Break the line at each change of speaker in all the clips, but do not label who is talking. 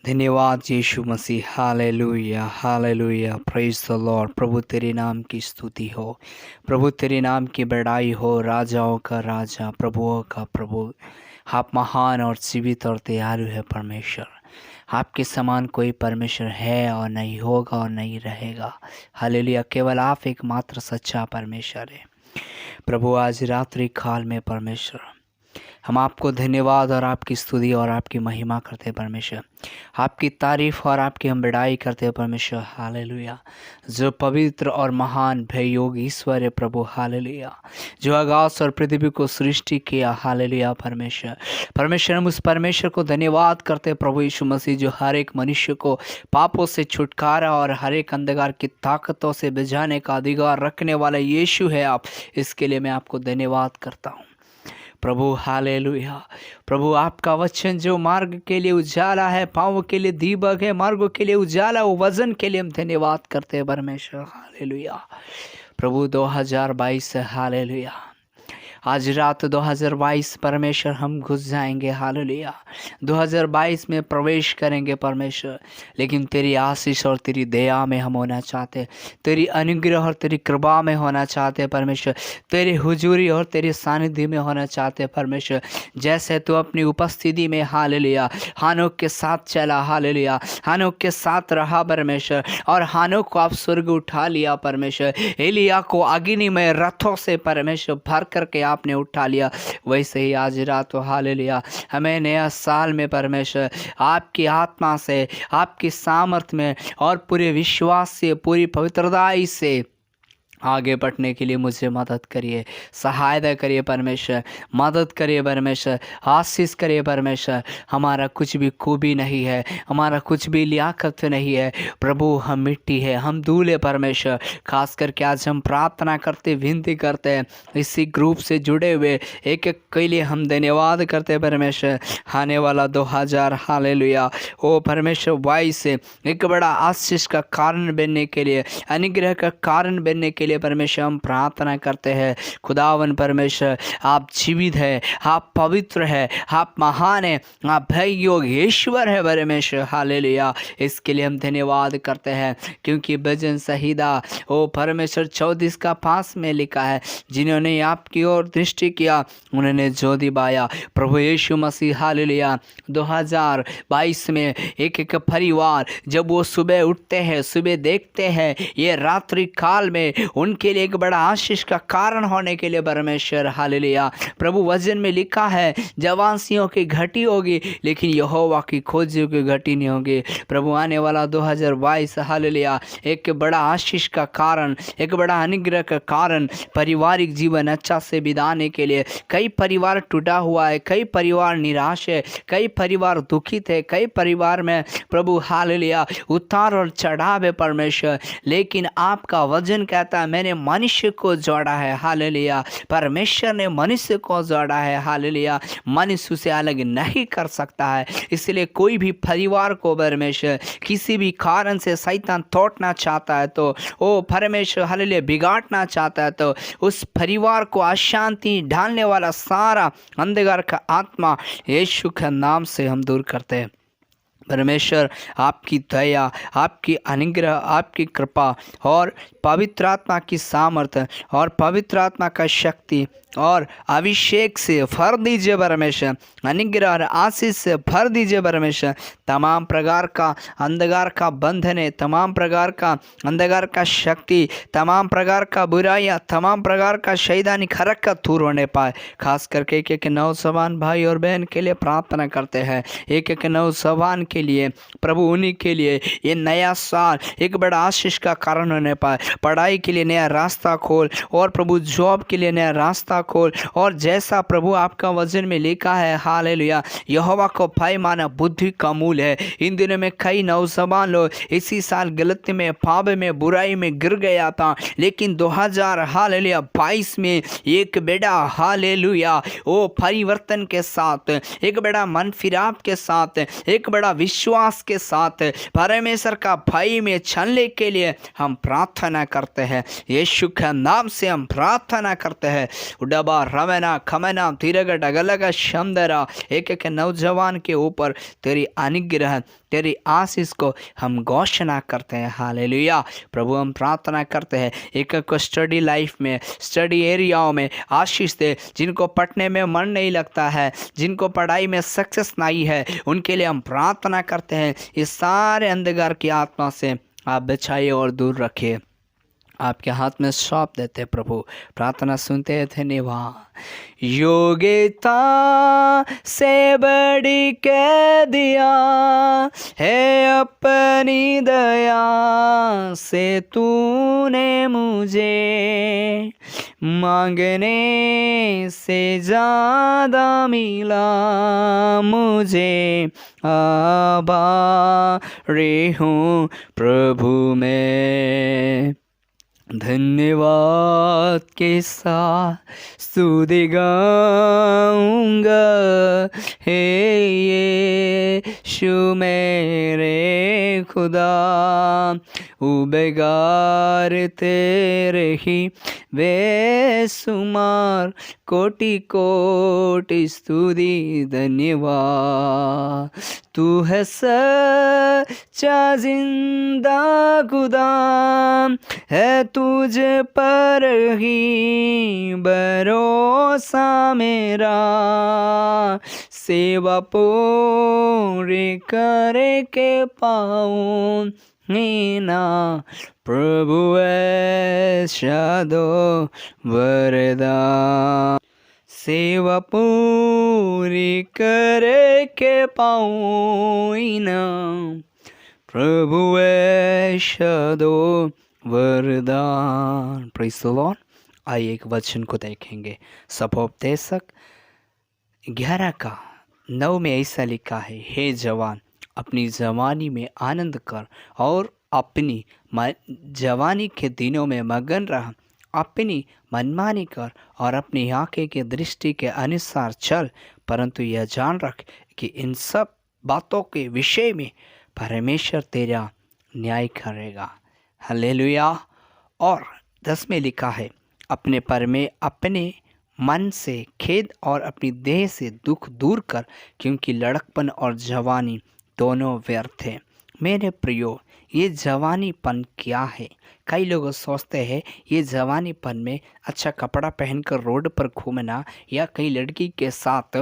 धन्यवाद यीशु मसीह। हालेलुया हालेलुया, प्रेज द लॉर्ड। प्रभु तेरे नाम की स्तुति हो, प्रभु तेरे नाम की बड़ाई हो। राजाओं का राजा, प्रभुओं का प्रभु, आप महान और जीवित और दयालु है परमेश्वर। आपके समान कोई परमेश्वर है और नहीं होगा और नहीं रहेगा। हालेलुया, केवल आप एकमात्र सच्चा परमेश्वर है प्रभु। आज रात्रि काल में परमेश्वर हम आपको धन्यवाद और आपकी स्तुति और आपकी महिमा करते हैं परमेश्वर। आपकी तारीफ और आपकी हम बड़ाई करते हैं परमेश्वर। हालेलुया, जो पवित्र और महान भययोग ईश्वर है प्रभु। हालेलुया, जो आकाश और पृथ्वी को सृष्टि किया। हालेलुया परमेश्वर हम उस परमेश्वर को धन्यवाद करते हैं प्रभु यीशु मसीह, जो हर एक मनुष्य को पापों से छुटकारा और हर एक अंधकार की ताकतों से बचाने का अधिकार रखने वाला यीशु है आप। इसके लिए मैं आपको धन्यवाद करता हूँ प्रभु। हालेलुया प्रभु, आपका वचन जो मार्ग के लिए उजाला है, पाँव के लिए दीपक है, मार्गों के लिए उजाला, वो वजन के लिए हम धन्यवाद करते हैं परमेश्वर। हालेलुया प्रभु, 2022 है। हालेलुया, आज रात 2022 परमेश्वर हम घुस जाएंगे। हालेलुया, 2022 में प्रवेश करेंगे परमेश्वर, लेकिन तेरी आशीष और तेरी दया में हम होना चाहते, तेरी अनुग्रह और तेरी कृपा में होना चाहते परमेश्वर, तेरी हुजूरी और तेरे सानिध्य में होना चाहते परमेश्वर। जैसे तू अपनी उपस्थिति में हालेलुया हानोक के साथ चला, हालेलुया हानोक के साथ रहा परमेश्वर, और हानोक को आप स्वर्ग उठा लिया परमेश्वर। एलिया को अग्नि में रथों से परमेश्वर भर करके आपने उठा लिया, वैसे ही आज रात हालेलुया हमें नया साल में परमेश्वर आपकी आत्मा से, आपकी सामर्थ में और पूरे विश्वास से, पूरी पवित्रता से आगे बढ़ने के लिए मुझे मदद करिए, सहायता करिए परमेश्वर, मदद करिए परमेश्वर, आशीष करिए परमेश्वर। हमारा कुछ भी खूबी नहीं है, हमारा कुछ भी लियाकत नहीं है प्रभु, हम मिट्टी है, हम धूल है परमेश्वर। खास करके आज हम प्रार्थना करते, विनती करते हैं इसी ग्रुप से जुड़े हुए एक एक के लिए हम धन्यवाद करते हैं परमेश्वर। आने वाला 2000 हालेलुया ओ परमेश्वर 22 से एक बड़ा आशीष का कारण बनने के लिए, अनुग्रह का कारण बनने के लिए परमेश्वर हम प्रार्थना करते हैं। खुदावन परमेश्वर, आप जीवित है, आप पवित्र है, आप महान है, आप भय योगेश्वर है परमेश्वर। हालेलुया, इसके लिए हम धन्यवाद करते हैं, क्योंकि भजन संहिता ओ परमेश्वर 34 का 5 में लिखा है, जिन्होंने आपकी ओर दृष्टि किया उन्होंने ज्योति पाया। प्रभु यीशु मसीह हालेलुया 2022 में एक एक परिवार जब वो सुबह उठते हैं, सुबह देखते हैं, ये रात्रि काल में उनके लिए एक बड़ा आशीष का कारण होने के लिए परमेश्वर। हालेलुया प्रभु, वचन में लिखा है जवान सिंहों की घटी होगी, लेकिन यहोवा की खोजियों की घटी नहीं होगी। प्रभु, आने वाला 2022 हालेलुया एक बड़ा आशीष का कारण, एक बड़ा अनुग्रह का कारण, पारिवारिक जीवन अच्छा से बिताने के लिए। कई परिवार टूटा हुआ है, कई परिवार निराश है, कई परिवार दुखित है, कई परिवार में प्रभु हालेलुया उतार और चढ़ाव है परमेश्वर, लेकिन आपका वचन कहता है मैंने मनुष्य को जोड़ा है। हालेलुया, परमेश्वर ने मनुष्य को जोड़ा है। हालेलुया, मनुष्य उसे अलग नहीं कर सकता है। इसलिए कोई भी परिवार को परमेश्वर किसी भी कारण से शैतान तोड़ना चाहता है तो, ओ परमेश्वर हालेलुया बिगाड़ना चाहता है तो, उस परिवार को अशांति डालने वाला सारा अंधकार का आत्मा यीशु के नाम से हम दूर करते हैं परमेश्वर। आपकी दया, आपकी अनुग्रह, आपकी कृपा और पवित्र आत्मा की सामर्थ्य और पवित्र आत्मा का शक्ति और अभिषेक से भर दीजिए परमेश्वर, अनुग्रह और आशीष से भर दीजिए परमेश्वर। तमाम प्रकार का अंधकार का बंधन है, तमाम प्रकार का अंधकार का शक्ति, तमाम प्रकार का बुराइयाँ, तमाम प्रकार का शैतानी खरक का दूर होने पाए। खास करके एक एक नौजवान भाई और बहन के लिए प्रार्थना करते हैं, एक एक नौजवान के लिए प्रभु, उन्हीं के लिए ये नया साल एक बड़ा आशीष का कारण होने पाए। पढ़ाई के लिए नया रास्ता खोल, और प्रभु जॉब के लिए नया रास्ता खोल, और जैसा प्रभु आपका वचन में लिखा है हालेलुया यहोवा को भय माना बुद्धि का मूल है। इन दिनों में कई नौजवान लोग इसी साल गलती में, पाप में, बुराई में गिर गया था, लेकिन 2000 हालेलुया 22 में एक बेटा हालेलुया ओ परिवर्तन के साथ, एक बड़ा मन फिराव के साथ, एक बड़ा विश्वास के साथ परमेश्वर का भय में चलने के लिए हम प्रार्थना करते हैं। यीशु के नाम से हम प्रार्थना करते हैं। उडबा रमना खमना तिरगट अगलग शमदरा, एक एक नौजवान के ऊपर तेरी अनुग्रह तेरी आशीष को हम घोषणा करते हैं। हालेलुया। प्रभु हम प्रार्थना करते हैं एक को स्टडी लाइफ में, स्टडी एरियाओं में आशीष दे। जिनको पढ़ने में मन नहीं लगता है, जिनको पढ़ाई में सक्सेस नहीं है, उनके लिए हम प्रार्थना करते हैं इस सारे अंधकार की आत्मा से आप बचाइए और दूर रखिए। आपके हाथ में सौंप देते प्रभु, प्रार्थना सुनते थे निभा। योग्यता से बड़ी कह दिया है अपनी दया से तूने मुझे, मांगने से ज़्यादा मिला मुझे, आभारी हूँ प्रभु मैं। धन्यवाद के साथ स्तुति गाऊंगा, हे यीशु मेरे खुदा, बेगार तेरे ही बेसुमार कोटि कोटि स्तुति धन्यवाद। तू है सच्चा जिंदा खुदा, है तुझ पर ही भरोसा मेरा, सेवा पूरी करे के पाऊँ ना प्रभु ऐसा दो वरदान, सेवा पूरी करे के पाऊँ ना प्रभु ऐसा दो वरदान। Praise the Lord. आइए एक वचन को देखेंगे। सपोपदेशक 11:9 में ऐसा लिखा है, हे जवान अपनी जवानी में आनंद कर और अपनी जवानी के दिनों में मगन रह, अपनी मनमानी कर और अपनी आंखें की दृष्टि के अनुसार चल, परंतु यह जान रख कि इन सब बातों के विषय में परमेश्वर तेरा न्याय करेगा। हालेलुया। और 10 में लिखा है, अपने पर में अपने मन से खेद और अपनी देह से दुख दूर कर, क्योंकि लड़कपन और जवानी दोनों व्यर्थ हैं। मेरे प्रियो, ये जवानीपन क्या है? कई लोग सोचते हैं ये जवानीपन में अच्छा कपड़ा पहनकर रोड पर घूमना या कई लड़की के साथ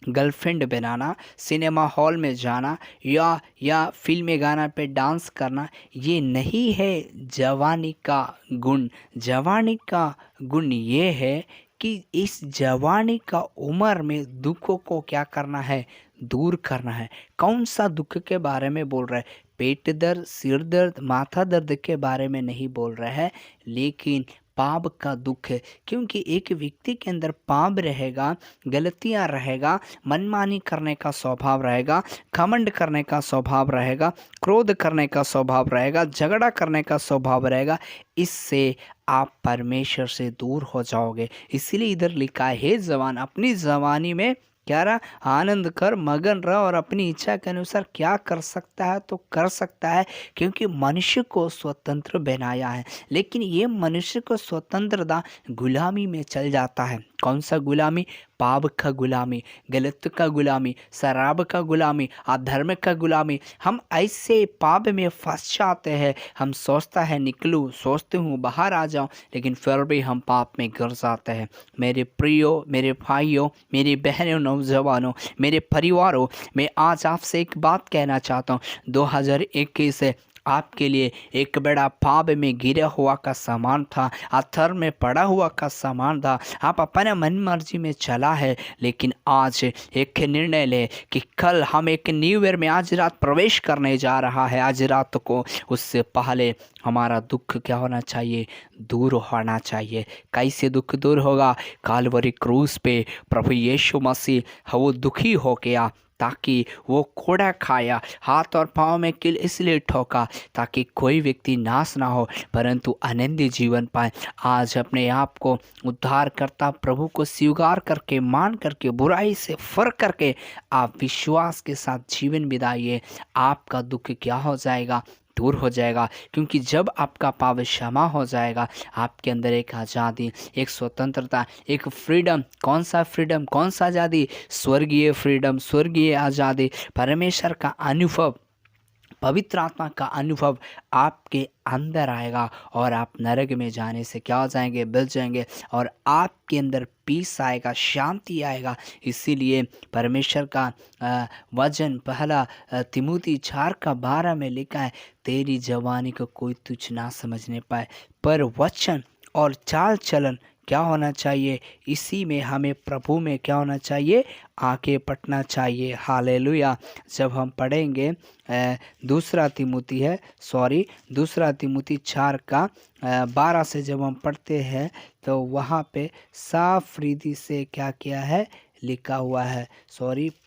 गर्लफ्रेंड बनाना, सिनेमा हॉल में जाना या फिल्मी गाना पे डांस करना, ये नहीं है जवानी का गुण। जवानी का गुण ये है कि इस जवानी का उम्र में दुखों को क्या करना है? दूर करना है। कौन सा दुख के बारे में बोल रहा है? पेट दर्द, सिर दर्द, माथा दर्द के बारे में नहीं बोल रहा है, लेकिन पाप का दुख है। क्योंकि एक व्यक्ति के अंदर पाप रहेगा, गलतियां रहेगा, मनमानी करने का स्वभाव रहेगा, घमंड करने का स्वभाव रहेगा, क्रोध करने का स्वभाव रहेगा, झगड़ा करने का स्वभाव रहेगा, इससे आप परमेश्वर से दूर हो जाओगे। इसीलिए इधर लिखा है, हे जवान अपनी जवानी में क्या रहा? आनंद कर, मगन रह और अपनी इच्छा के अनुसार क्या कर सकता है तो कर सकता है, क्योंकि मनुष्य को स्वतंत्र बनाया है। लेकिन ये मनुष्य को स्वतंत्रता गुलामी में चल जाता है। कौन सा गुलामी? पाप का गुलामी, गलत का गुलामी, शराब का गुलामी, अधर्म का गुलामी। हम ऐसे पाप में फंस जाते हैं। हम सोचता है निकलूँ, सोचते हूँ बाहर आ जाऊँ, लेकिन फिर भी हम पाप में गिर जाते हैं। मेरे प्रियो, मेरे भाइयों, मेरी बहनों, नौजवानों, मेरे परिवारों, मैं आज आपसे एक बात कहना चाहता हूँ। 2021 से आपके लिए एक बड़ा पाप में गिरा हुआ का सामान था, अथर में पड़ा हुआ का सामान था। आप अपने मन मर्जी में चला है, लेकिन आज एक निर्णय ले कि कल हम एक न्यू ईयर में आज रात प्रवेश करने जा रहा है। आज रात को उससे पहले हमारा दुख क्या होना चाहिए? दूर होना चाहिए। कैसे दुख दूर होगा? कालवरी क्रूस पे प्रभु यीशु मसीह वो दुखी हो गया ताकि वो कोड़ा खाया, हाथ और पाँव में कील इसलिए ठोका ताकि कोई व्यक्ति नाश ना हो परंतु आनंदी जीवन पाए। आज अपने आप को उद्धारकर्ता प्रभु को स्वीकार करके, मान करके, बुराई से फर्क करके आप विश्वास के साथ जीवन बिताइए। आपका दुख क्या हो जाएगा? दूर हो जाएगा, क्योंकि जब आपका पाप क्षमा हो जाएगा आपके अंदर एक आज़ादी, एक स्वतंत्रता, एक फ्रीडम। कौन सा फ्रीडम, कौन सा आज़ादी? स्वर्गीय फ्रीडम, स्वर्गीय आज़ादी, परमेश्वर का अनुभव, पवित्र आत्मा का अनुभव आपके अंदर आएगा और आप नरक में जाने से क्या हो जाएंगे? बच जाएंगे। और आपके अंदर पीस आएगा, शांति आएगा। इसीलिए परमेश्वर का वचन पहला तिमुथी 4:12 में लिखा है, तेरी जवानी को कोई तुच्छ ना समझने पाए, पर वचन और चाल चलन क्या होना चाहिए? इसी में हमें प्रभु में क्या होना चाहिए? आगे बढ़ना चाहिए। हालेलुया। जब हम पढ़ेंगे दूसरा तिमुथी 4:12 से जब हम पढ़ते हैं तो वहाँ पे साफ रीति से क्या किया है? लिखा हुआ है।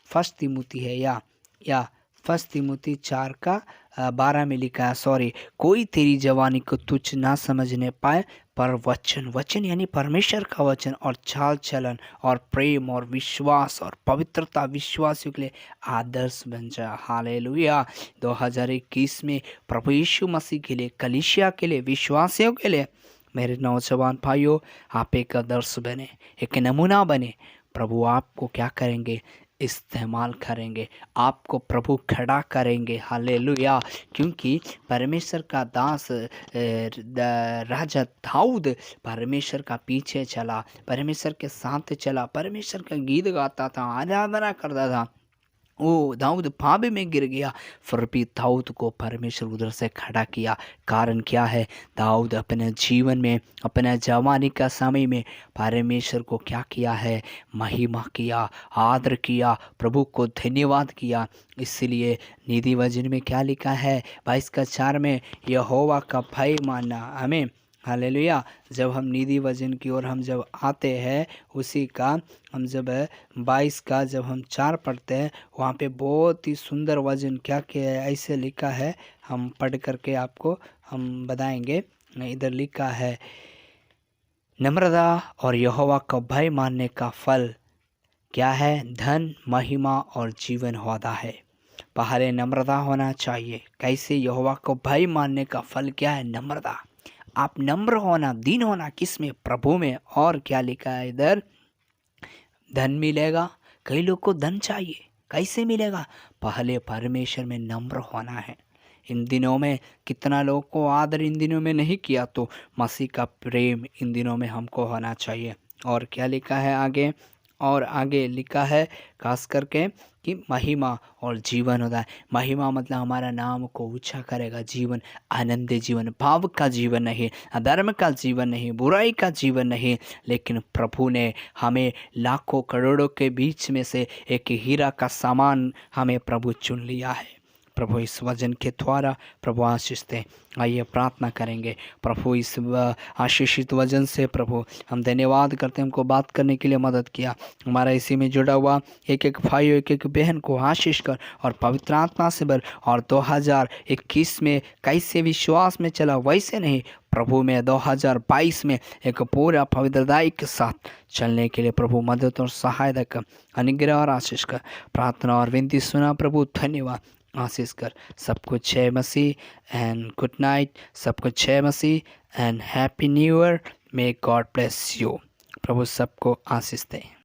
फर्स्ट तिमुथी है या फर्स्ट तिमुथी 4:12 में लिखा है, कोई तेरी जवानी को तुच्छ ना समझने पाए, पर वचन यानी परमेश्वर का वचन और चाल चलन और प्रेम और विश्वास और पवित्रता विश्वासियों के लिए आदर्श बन जा। हालेलुया। 2021 में प्रभु यीशु मसीह के लिए, कलीसिया के लिए, विश्वासियों के लिए, मेरे नौजवान भाइयों, आप एक आदर्श बने, एक नमूना बने। प्रभु आपको क्या करेंगे? इस्तेमाल करेंगे, आपको प्रभु खड़ा करेंगे। हालेलुया। क्योंकि परमेश्वर का दास राजा दाऊद परमेश्वर का पीछे चला, परमेश्वर के साथ चला, परमेश्वर का गीत गाता था, आराधना करता था। वो दाऊद पाप में गिर गया, फिर भी दाऊद को परमेश्वर उधर से खड़ा किया। कारण क्या है? दाऊद अपने जीवन में, अपने जवानी का समय में परमेश्वर को क्या किया है? महिमा किया, आदर किया, प्रभु को धन्यवाद किया। इसलिए नीति वचन में क्या लिखा है? 22:4 में, यहोवा का भय मानना। हमें हालेलुया। जब हम नीति वचन की ओर हम जब आते हैं, उसी का हम जब 22 का जब हम 4 पढ़ते हैं, वहाँ पे बहुत ही सुंदर वचन क्या क्या ऐसे लिखा है, हम पढ़ करके आपको हम बताएंगे। इधर लिखा है, नम्रता और यहोवा का भय मानने का फल क्या है? धन, महिमा और जीवन होता है। पहले नम्रता होना चाहिए। कैसे? यहोवा को भय मानने का फल क्या है? नम्रता। आप नम्र होना, दीन होना, किस में? प्रभु में। और क्या लिखा है इधर? धन मिलेगा। कई लोग को धन चाहिए, कैसे मिलेगा? पहले परमेश्वर में नम्र होना है। इन दिनों में कितना लोगों को आदर इन दिनों में नहीं किया, तो मसीह का प्रेम इन दिनों में हमको होना चाहिए। और क्या लिखा है आगे? और आगे लिखा है खास करके कि महिमा और जीवन होता है। महिमा मतलब हमारा नाम को ऊंचा करेगा। जीवन, आनंद जीवन, भाव का जीवन नहीं, अधर्म का जीवन नहीं, बुराई का जीवन नहीं, लेकिन प्रभु ने हमें लाखों करोड़ों के बीच में से एक हीरा का सामान हमें प्रभु चुन लिया है। प्रभु इस वचन के द्वारा प्रभु आशीष दें। आइए प्रार्थना करेंगे। प्रभु इस आशीषित वचन से प्रभु हम धन्यवाद करते हैं, हमको बात करने के लिए मदद किया। हमारा इसी में जुड़ा हुआ एक एक भाई, एक एक बहन को आशीष कर और पवित्र आत्मा से भर। और 2021 में कैसे विश्वास में चला वैसे नहीं, प्रभु में 2022 में एक पूरा पवित्रताई के साथ चलने के लिए प्रभु मदद और सहायता कर, अनुग्रह और आशीष कर। प्रार्थना और विनती सुना प्रभु, धन्यवाद। आशीष कर। सब कुछ जय मसीह एंड गुड नाइट। सब कुछ जय मसीह and happy new year. May God bless you. प्रभु सबको आशीष दें।